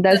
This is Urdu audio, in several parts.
10।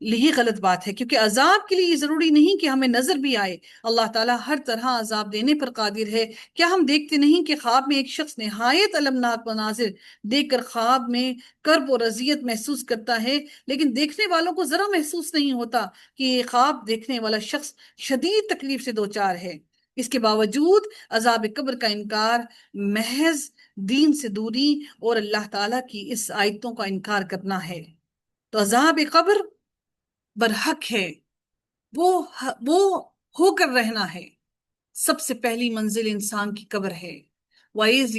یہی غلط بات ہے، کیونکہ عذاب کے لیے یہ ضروری نہیں کہ ہمیں نظر بھی آئے، اللہ تعالیٰ ہر طرح عذاب دینے پر قادر ہے۔ کیا ہم دیکھتے نہیں کہ خواب میں ایک شخص نہایت المناک مناظر دیکھ کر خواب میں کرب اور اذیت محسوس کرتا ہے، لیکن دیکھنے والوں کو ذرا محسوس نہیں ہوتا کہ یہ خواب دیکھنے والا شخص شدید تکلیف سے دوچار ہے۔ اس کے باوجود عذاب قبر کا انکار محض دین سے دوری اور اللہ تعالیٰ کی اس آیتوں کا انکار کرنا ہے۔ تو عذاب قبر برحق ہے، وہ وہ ہو کر رہنا ہے۔ سب سے پہلی منزل انسان کی قبر ہے۔ وَإِذْ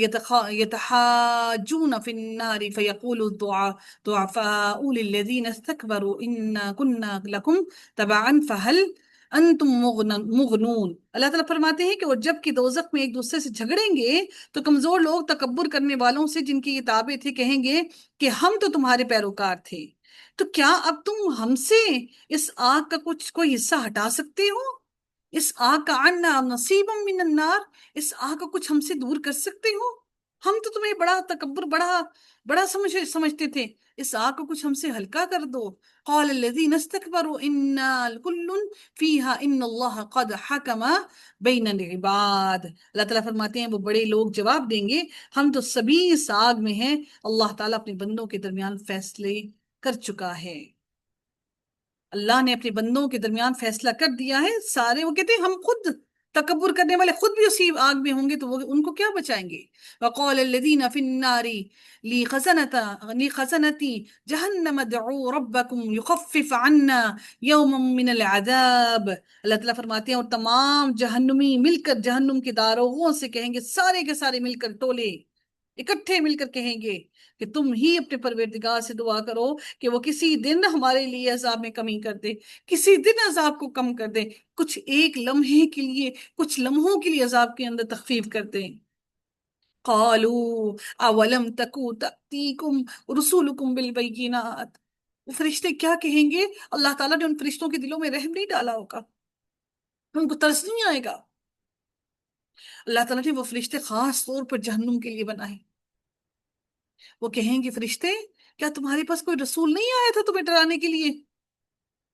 يَتَحَاجُّونَ فِي النَّارِ فَيَقُولُ الضُّعَفَاءُ لِلَّذِينَ اسْتَكْبَرُوا إِنَّا كُنَّا لَكُمْ تَبَعًا فَهَلْ أَنْتُمْ مُغْنُونَ۔ اللہ تعالیٰ فرماتے ہیں کہ وہ جب کہ دوزخ میں ایک دوسرے سے جھگڑیں گے تو کمزور لوگ تکبر کرنے والوں سے جن کی یہ تابع تھے کہیں گے کہ ہم تو تمہارے پیروکار تھے، تو کیا اب تم ہم سے اس آگ کا کوئی حصہ ہٹا سکتے ہو؟ اس آگ کا عنا نصیبا من النار، اس آگ کا کچھ ہم سے دور کر سکتے ہو؟ ہم تو تمہیں بڑا تکبر بڑا سمجھتے تھے، اس آگ کو کچھ ہم سے ہلکا کر دو۔ قال الذين استكبروا انا كل فيها ان الله قد حكم بين العباد۔ اللہ تعالیٰ فرماتے ہیں وہ بڑے لوگ جواب دیں گے ہم تو سبھی اس آگ میں ہیں، اللہ تعالیٰ اپنے بندوں کے درمیان فیصلے کر چکا ہے۔ اللہ نے اپنے بندوں کے درمیان فیصلہ کر دیا ہے سارے، وہ کہتے ہیں ہم خود تکبر کرنے والے خود بھی اسی آگ میں ہوں گے تو وہ ان کو کیا بچائیں گے۔ وقال الذين في النار لخزنة جہنم ادعوا ربكم يخفف عنا يوما من العذاب۔ اللہ تعالیٰ فرماتے ہیں اور تمام جہنمی مل کر جہنم کے داروغوں سے کہیں گے، سارے کے سارے مل کر ٹولے اکٹھے مل کر کہیں گے کہ تم ہی اپنے پروردگار سے دعا کرو کہ وہ کسی دن ہمارے لیے عذاب میں کمی کر دے، کسی دن عذاب کو کم کر دے، کچھ ایک لمحے کے لیے، کچھ لمحوں کے لیے عذاب کے اندر تخفیف کر دے۔ قالوا اولم تکو تأتیکم رسولکم بالبینات۔ وہ فرشتے کیا کہیں گے؟ اللہ تعالیٰ نے ان فرشتوں کے دلوں میں رحم نہیں ڈالا ہوگا، ان کو ترس نہیں آئے گا؟ اللہ تعالیٰ نے وہ فرشتے خاص طور پر جہنم کے لیے بنائے۔ وہ کہیں گے فرشتے کیا تمہارے پاس کوئی رسول نہیں آیا تھا تمہیں ڈرانے کے لیے؟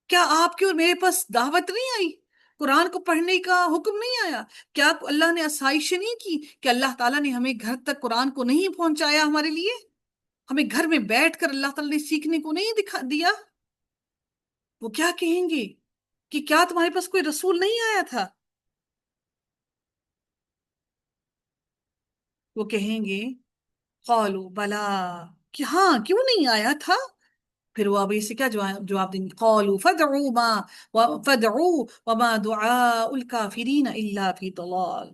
کیا آپ کی اور میرے پاس دعوت نہیں آئی؟ قرآن کو پڑھنے کا حکم نہیں آیا؟ کیا اللہ نے آسائش نہیں کی کہ اللہ تعالیٰ نے ہمیں گھر تک قرآن کو نہیں پہنچایا ہمارے لیے؟ ہمیں گھر میں بیٹھ کر اللہ تعالیٰ نے سیکھنے کو نہیں دکھا دیا؟ وہ کیا کہیں گے کہ کیا تمہارے پاس کوئی رسول نہیں آیا تھا؟ وہ کہیں گے قالوا بلا، کہ ہاں کیوں نہیں آیا تھا؟ پھر وہ اب اسے کیا جواب دیں گے؟ قالوا فدعوا وما دعاء الكافرین الا فی ضلال۔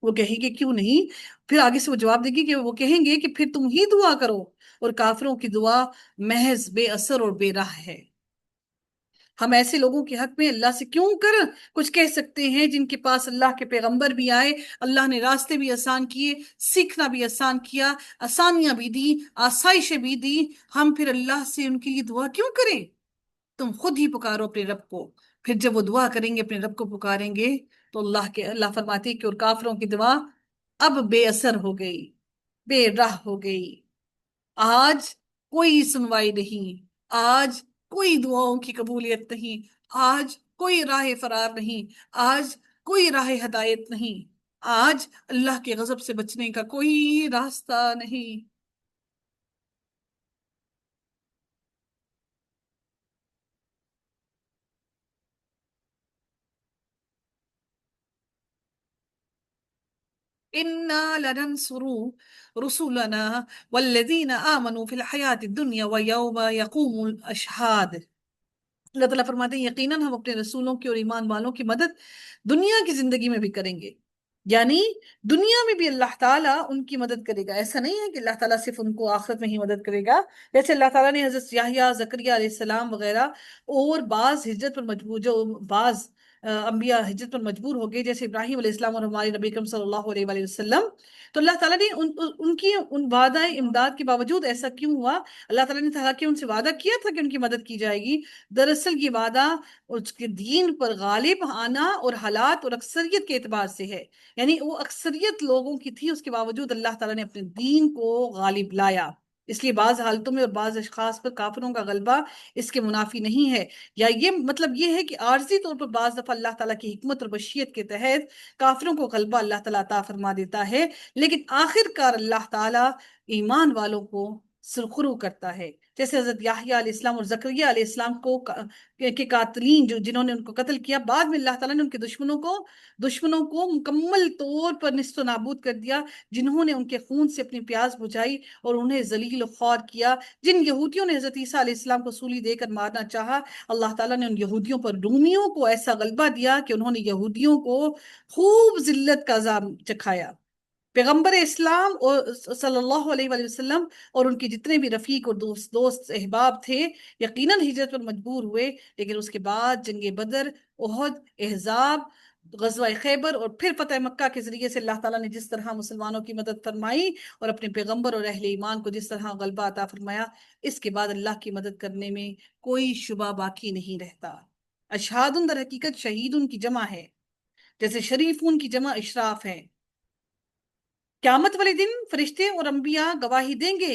وہ کہیں گے کیوں نہیں، پھر آگے سے وہ جواب دیں گے کہ وہ کہیں گے کہ پھر تم ہی دعا کرو اور کافروں کی دعا محض بے اثر اور بے راہ ہے۔ ہم ایسے لوگوں کے حق میں اللہ سے کیوں کر کچھ کہہ سکتے ہیں جن کے پاس اللہ کے پیغمبر بھی آئے، اللہ نے راستے بھی آسان کیے، سیکھنا بھی آسان کیا، آسانیاں بھی دی، آسائشیں بھی دی، ہم پھر اللہ سے ان کے لیے دعا کیوں کریں؟ تم خود ہی پکارو اپنے رب کو۔ پھر جب وہ دعا کریں گے، اپنے رب کو پکاریں گے تو اللہ فرماتے کہ اور کافروں کی دعا اب بے اثر ہو گئی، بے راہ ہو گئی۔ آج کوئی سنوائی نہیں، آج کوئی دعاؤں کی قبولیت نہیں، آج کوئی راہ فرار نہیں، آج کوئی راہ ہدایت نہیں، آج اللہ کے غضب سے بچنے کا کوئی راستہ نہیں۔ إنا لننصر رسلنا والذين آمنوا في الحياة الدنيا ويوم يقوم الأشهاد۔ اللہ تعالیٰ فرماتے ہیں یقیناً ہم اپنے رسولوں کی اور ایمان والوں کی مدد دنیا کی زندگی میں بھی کریں گے، یعنی دنیا میں بھی اللہ تعالیٰ ان کی مدد کرے گا۔ ایسا نہیں ہے کہ اللہ تعالیٰ صرف ان کو آخرت میں ہی مدد کرے گا، جیسے اللہ تعالیٰ نے حضرت یحییٰ، زکریا علیہ السلام وغیرہ اور بعض ہجرت پر مجبور، جو بعض انبیاء ہجرت پر مجبور ہو گئے جیسے ابراہیم علیہ السلام اور ہمارے نبی اکرم صلی اللہ علیہ وآلہ وسلم، تو اللہ تعالیٰ نے ان کی ان وعدہ امداد کے باوجود ایسا کیوں ہوا؟ اللہ تعالیٰ نے حالانکہ ان سے وعدہ کیا تھا کہ ان کی مدد کی جائے گی، دراصل یہ وعدہ اس کے دین پر غالب آنا اور حالات اور اکثریت کے اعتبار سے ہے، یعنی وہ اکثریت لوگوں کی تھی، اس کے باوجود اللہ تعالیٰ نے اپنے دین کو غالب لایا۔ اس لیے بعض حالتوں میں اور بعض اشخاص پر کافروں کا غلبہ اس کے منافی نہیں ہے، یا یہ مطلب یہ ہے کہ عارضی طور پر بعض دفعہ اللہ تعالیٰ کی حکمت اور مشیت کے تحت کافروں کو غلبہ اللہ تعالیٰ عطا فرما دیتا ہے، لیکن آخر کار اللہ تعالیٰ ایمان والوں کو سرخرو کرتا ہے، جیسے حضرت یحییٰ علیہ السلام اور زکریا علیہ السلام کو کے قاتلین جنہوں نے ان کو قتل کیا، بعد میں اللہ تعالیٰ نے ان کے دشمنوں کو مکمل طور پر نیست و نابود کر دیا، جنہوں نے ان کے خون سے اپنی پیاس بجھائی اور انہیں ذلیل و خوار کیا۔ جن یہودیوں نے حضرت عیسیٰ علیہ السلام کو سولی دے کر مارنا چاہا، اللہ تعالیٰ نے ان یہودیوں پر رومیوں کو ایسا غلبہ دیا کہ انہوں نے یہودیوں کو خوب ذلت کا عذاب چکھایا۔ پیغمبر اسلام اور صلی اللہ علیہ وآلہ وسلم اور ان کے جتنے بھی رفیق اور دوست احباب تھے یقیناً ہجرت پر مجبور ہوئے، لیکن اس کے بعد جنگ بدر، احد، احزاب، غزوہ خیبر اور پھر فتح مکہ کے ذریعے سے اللہ تعالیٰ نے جس طرح مسلمانوں کی مدد فرمائی اور اپنے پیغمبر اور اہل ایمان کو جس طرح غلبہ عطا فرمایا، اس کے بعد اللہ کی مدد کرنے میں کوئی شبہ باقی نہیں رہتا۔ اشہاد در حقیقت شہیدن کی جمع ہے، جیسے شریفون کی جمع اشراف ہے۔ قیامت والے دن فرشتے اور انبیاء گواہی دیں گے،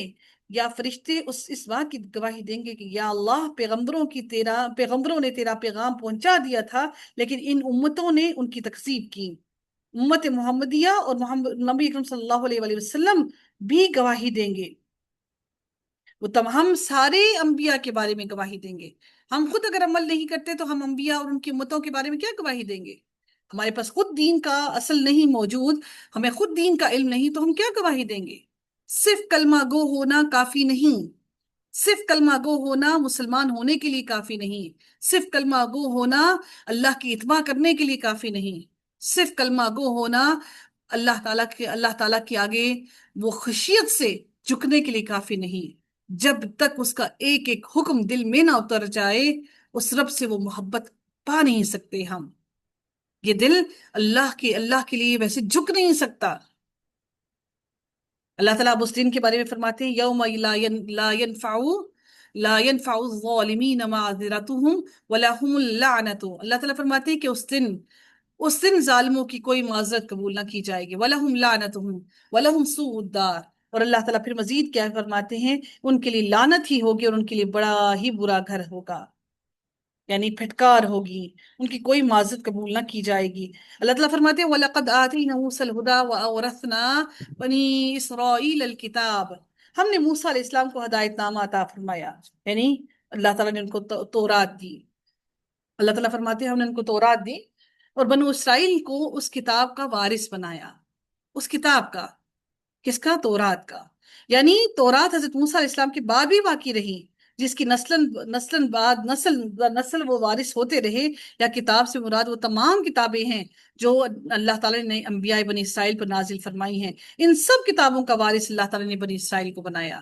یا فرشتے اس بات کی گواہی دیں گے کہ یا اللہ، پیغمبروں نے تیرا پیغام پہنچا دیا تھا، لیکن ان امتوں نے ان کی تکذیب کی۔ امت محمدیہ اور نبی اکرم صلی اللہ علیہ وآلہ وسلم بھی گواہی دیں گے، ہم سارے انبیاء کے بارے میں گواہی دیں گے۔ ہم خود اگر عمل نہیں کرتے تو ہم انبیاء اور ان کی امتوں کے بارے میں کیا گواہی دیں گے؟ ہمارے پاس خود دین کا اصل نہیں موجود، ہمیں خود دین کا علم نہیں، تو ہم کیا گواہی دیں گے؟ صرف کلمہ گو ہونا کافی نہیں، صرف کلمہ گو ہونا مسلمان ہونے کے لیے کافی نہیں، صرف کلمہ گو ہونا اللہ کی اتباع کرنے کے لیے کافی نہیں، صرف کلمہ گو ہونا اللہ تعالیٰ کے آگے وہ خشیت سے جھکنے کے لیے کافی نہیں۔ جب تک اس کا ایک ایک حکم دل میں نہ اتر جائے، اس رب سے وہ محبت پا نہیں سکتے ہم۔ یہ دل اللہ کے لیے ویسے جھک نہیں سکتا۔ اللہ تعالیٰ اب اس دن کے بارے میں فرماتے ہیں یوم لا ينفع الظالمین معذرتهم ولا هم اللعنۃ۔ اللہ تعالیٰ فرماتے ہیں کہ اس دن ظالموں کی کوئی معذرت قبول نہ کی جائے گی، وَلَهُمْ لَعْنَتُهُمْ وَلَهُمْ سُوءُ الدَّارِ۔ اور اللہ تعالیٰ پھر مزید کیا فرماتے ہیں، ان کے لیے لعنت ہی ہوگی اور ان کے لیے بڑا ہی برا گھر ہوگا، یعنی پھٹکار ہوگی، ان کی کوئی معذرت قبول نہ کی جائے گی۔ اللہ تعالیٰ فرماتے ہیں وَلَقَدْ آتَيْنَا مُوسَى الْهُدَى وَأَوْرَثْنَا بَنِي إِسْرَائِيلَ الْكِتَابَ۔ ہم نے موسیٰ علیہ السلام کو ہدایت نامہ عطا فرمایا، یعنی اللہ تعالیٰ نے ان کو تورات دی۔ اللہ تعالیٰ فرماتے ہیں ہم نے ان کو تورات دی اور بنو اسرائیل کو اس کتاب کا وارث بنایا۔ اس کتاب کا، کس کا؟ تورات کا۔ یعنی تورات حضرت موسیٰ علیہ السلام کے بعد بھی باقی رہی، جس کی نسل بعد نسل وہ وارث ہوتے رہے، یا کتاب سے مراد وہ تمام کتابیں ہیں جو اللہ تعالیٰ نے انبیاء بنی اسرائیل پر نازل فرمائی ہیں۔ ان سب کتابوں کا وارث اللہ تعالیٰ نے بنی اسرائیل کو بنایا۔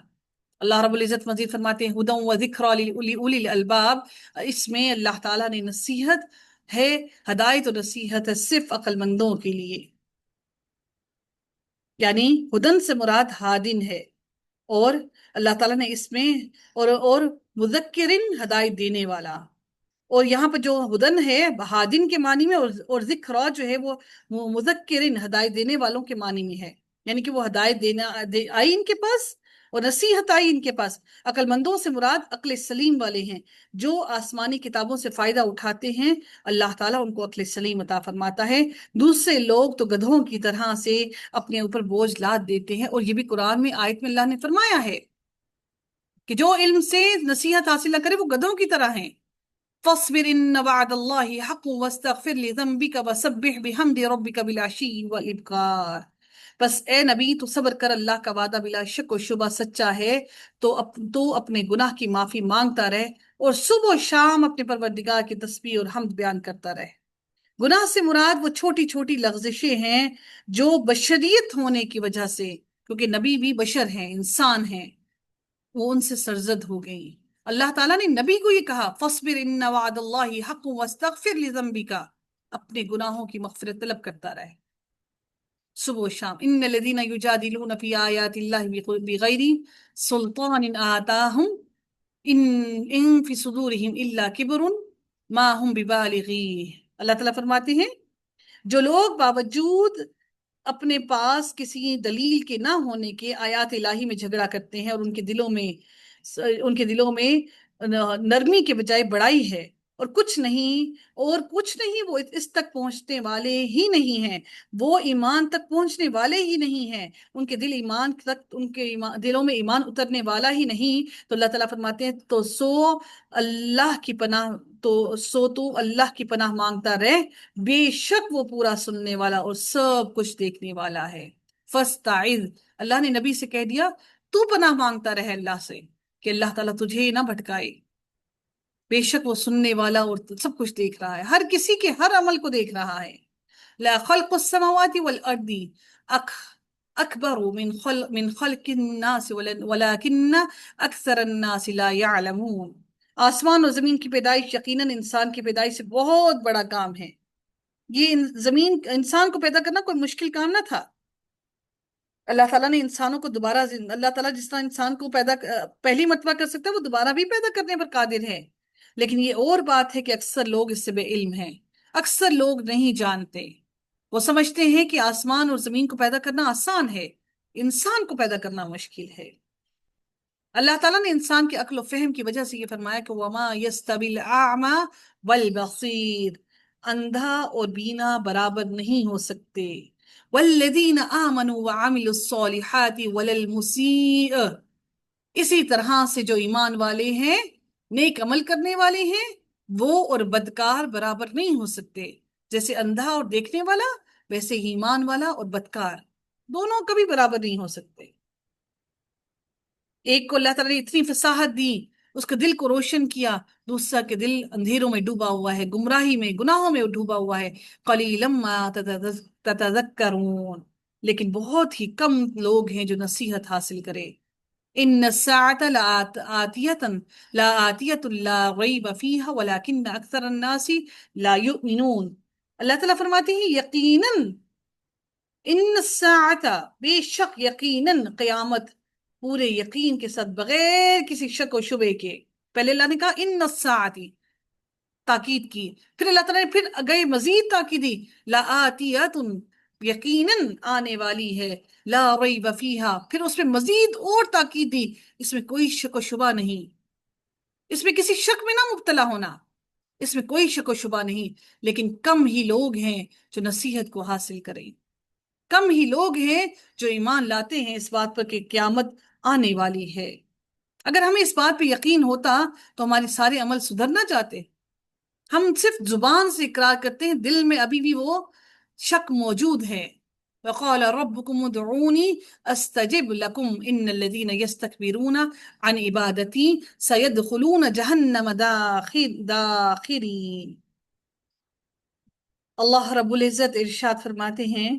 اللہ رب العزت مزید فرماتے ہیں ہدی و ذکریٰ لأولی الالباب۔ اس میں اللہ تعالیٰ نے نصیحت ہے، ہدایت اور نصیحت ہے صرف عقل مندوں کے لیے، یعنی ہدن سے مراد ہادن ہے، اور اللہ تعالیٰ نے اس میں اور مذکرن ہدایت دینے والا، اور یہاں پر جو ہدن ہے ہادن کے معنی میں، اور ذکر جو ہے وہ مذکرن ہدایت دینے والوں کے معنی میں ہے، یعنی کہ وہ ہدایت آئی ان کے پاس اور نصیحت آئی ان کے پاس۔ عقل مندوں سے مراد عقل سلیم والے ہیں، جو آسمانی کتابوں سے فائدہ اٹھاتے ہیں، اللہ تعالیٰ ان کو عقل سلیم عطا فرماتا ہے۔ دوسرے لوگ تو گدھوں کی طرح سے اپنے اوپر بوجھ لاد دیتے ہیں، اور یہ بھی قرآن میں آیت میں اللہ نے فرمایا ہے کہ جو علم سے نصیحت حاصل نہ کرے وہ گدھوں کی طرح ہیں۔ فاصبر ان وعد اللہ حق واستغفر لذنبک وسبح بحمد ربک بالعشی والابکار۔ بس اے نبی تو صبر کر، اللہ کا وعدہ بلا شک و شبہ سچا ہے، تو اپنے گناہ کی معافی مانگتا رہے اور صبح و شام اپنے پروردگار کی تسبیح اور حمد بیان کرتا رہے۔ گناہ سے مراد وہ چھوٹی چھوٹی لغزشیں ہیں جو بشریت ہونے کی وجہ سے، کیونکہ نبی بھی بشر ہیں، انسان ہیں، وہ ان سے سرزد ہو گئی۔ اللہ تعالیٰ نے نبی کو یہ کہا فَاصْبِرْ إِنَّ وَعْدَ اللَّهِ حَقٌّ وَاسْتَغْفِرْ لِذَنبِكَ، اپنے گناہوں کی مغفرت طلب کرتا رہے صبح و شام۔ إِنَّ الَّذِينَ يُجَادِلُونَ فِي آيَاتِ اللَّهِ بِغَيْرِ سُلْطَانٍ آتَاهُمْ إِن فِي صُدُورِهِمْ إِلَّا كِبْرٌ مَا هُمْ بِبَالِغِيهِ۔ اللہ تعالیٰ فرماتے ہیں جو لوگ باوجود اپنے پاس کسی دلیل کے نہ ہونے کے آیات الہی میں جھگڑا کرتے ہیں، اور ان کے دلوں میں نرمی کے بجائے بڑائی ہے، اور کچھ نہیں وہ اس تک پہنچنے والے ہی نہیں ہیں، وہ ایمان تک پہنچنے والے ہی نہیں ہیں، ان کے دلوں میں ایمان اترنے والا ہی نہیں۔ تو اللہ تعالیٰ فرماتے ہیں تو اللہ کی پناہ مانگتا رہ، بے شک وہ پورا سننے والا اور سب کچھ دیکھنے والا ہے۔ فاستعذ، اللہ نے نبی سے کہہ دیا تو پناہ مانگتا رہے اللہ سے کہ اللہ تعالیٰ تجھے نہ بھٹکائے، بے شک وہ سننے والا اور سب کچھ دیکھ رہا ہے، ہر کسی کے ہر عمل کو دیکھ رہا ہے۔ لا خلق السماوات والارض اکبر من خلق الناس ولكن اکثر الناس لا يعلمون۔ آسمان اور زمین کی پیدائش یقیناً انسان کی پیدائش سے بہت بڑا کام ہے۔ یہ انسان کو پیدا کرنا کوئی مشکل کام نہ تھا۔ اللہ تعالیٰ نے انسانوں کو اللہ تعالیٰ جس طرح انسان کو پہلی مرتبہ کر سکتا ہے، وہ دوبارہ بھی پیدا کرنے پر قادر ہے، لیکن یہ اور بات ہے کہ اکثر لوگ اس سے بے علم ہیں، اکثر لوگ نہیں جانتے، وہ سمجھتے ہیں کہ آسمان اور زمین کو پیدا کرنا آسان ہے، انسان کو پیدا کرنا مشکل ہے۔ اللہ تعالیٰ نے انسان کے عقل و فہم کی وجہ سے یہ فرمایا کہ وَمَا يَسْتَوِي الْأَعْمَى وَالْبَصِيرُ، اندھا اور بینا برابر نہیں ہو سکتے۔ وَالَّذِينَ آمَنُوا وَعَمِلُوا الصَّالِحَاتِ وَلَا الْمُسِيءُ، اسی طرح سے جو ایمان والے ہیں، نیک عمل کرنے والے ہیں، وہ اور بدکار برابر نہیں ہو سکتے۔ جیسے اندھا اور دیکھنے والا، ویسے ہی ایمان والا اور بدکار دونوں کبھی برابر نہیں ہو سکتے۔ ایک کو اللہ تعالیٰ نے اتنی فصاحت دی، اس کے دل کو روشن کیا، دوسرا کے دل اندھیروں میں ڈوبا ہوا ہے، گمراہی میں، گناہوں میں ڈوبا ہوا ہے۔ قلیلا ما تتذکرون، لیکن بہت ہی کم لوگ ہیں جو نصیحت حاصل کرے۔ ان الساعة لآتیۃ لا ریب فیہا ولکن اکثر الناس لا یؤمنون۔ اللہ تعالیٰ فرماتے ہیں یقیناً، ان الساعة، بے شک یقیناً قیامت، پورے یقین کے ساتھ بغیر کسی شک و شبے کے۔ پہلے اللہ نے کہا ان الساعة، تاکید کی، پھر اللہ تعالیٰ نے پھر گئے مزید تاکیدی، لآتیۃ، یقیناً آنے والی ہے، لا ریب فیہا، پھر اس میں مزید اور تاکید دی، اس میں کوئی شک و شبہ نہیں، اس میں کسی شک میں نہ مبتلا ہونا، اس میں کوئی شک و شبہ نہیں، لیکن کم ہی لوگ ہیں جو نصیحت کو حاصل کریں، کم ہی لوگ ہیں جو ایمان لاتے ہیں اس بات پر کہ قیامت آنے والی ہے۔ اگر ہمیں اس بات پہ یقین ہوتا تو ہمارے سارے عمل سدھر نہ جاتے۔ ہم صرف زبان سے اقرار کرتے ہیں، دل میں ابھی بھی وہ شک موجود ہے۔ وَقَالَ رَبُّكُمُ ادْعُونِي أَسْتَجِبْ لَكُمْ إِنَّ الَّذِينَ يَسْتَكْبِرُونَ عَنْ عِبَادَتِي سَيَدْخُلُونَ جَهَنَّمَ دَاخِرِينَ۔ اللہ رب العزت ارشاد فرماتے ہیں،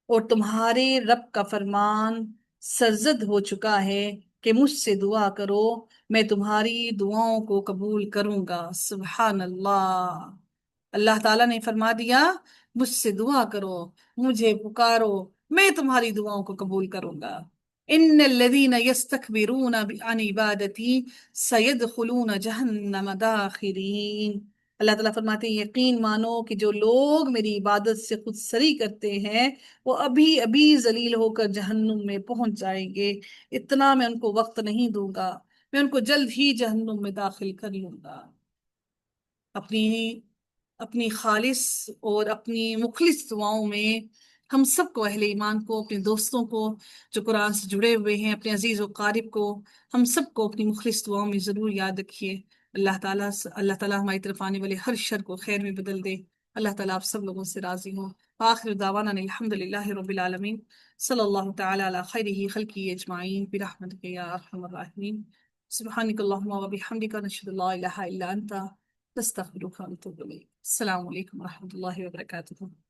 اور تمہارے رب کا فرمان سرزد ہو چکا ہے کہ مجھ سے دعا کرو، میں تمہاری دعاؤں کو قبول کروں گا۔ سبحان اللہ، اللہ تعالیٰ نے فرما دیا مجھ سے دعا کرو، مجھے پکارو، میں تمہاری دعاؤں کو قبول کروں گا۔ ان الذین یستکبرون عن عبادتی سیدخلون جہنم داخرین۔ اللہ تعالیٰ فرماتے ہیں یقین مانو کہ جو لوگ میری عبادت سے خود سری کرتے ہیں وہ ابھی ابھی ذلیل ہو کر جہنم میں پہنچ جائیں گے، اتنا میں ان کو وقت نہیں دوں گا، میں ان کو جلد ہی جہنم میں داخل کر لوں گا۔ اپنی خالص اور اپنی مخلص دعاؤں میں ہم سب کو، اہل ایمان کو، اپنے دوستوں کو جو قرآن سے جڑے ہوئے ہیں، اپنے عزیز و قارب کو، ہم سب کو اپنی مخلص دعاؤں میں ضرور یاد رکھیے۔ اللہ تعالیٰ ہماری طرف آنے والے ہر شر کو خیر میں بدل دے۔ اللہ تعالیٰ آپ سب لوگوں سے راضی ہوں۔ آخر دعوانا الحمد للہ رب العالمین، صلی اللہ تعالی علی خیرہ خلقہ اجمعین برحمتک یا ارحم الراحمین۔ سبحانک اللہم و بحمدک، نشہد ان لا الہ الا انت، نستغفرک ونتوب الیک۔ السلام علیکم ورحمۃ اللہ وبرکاتہ۔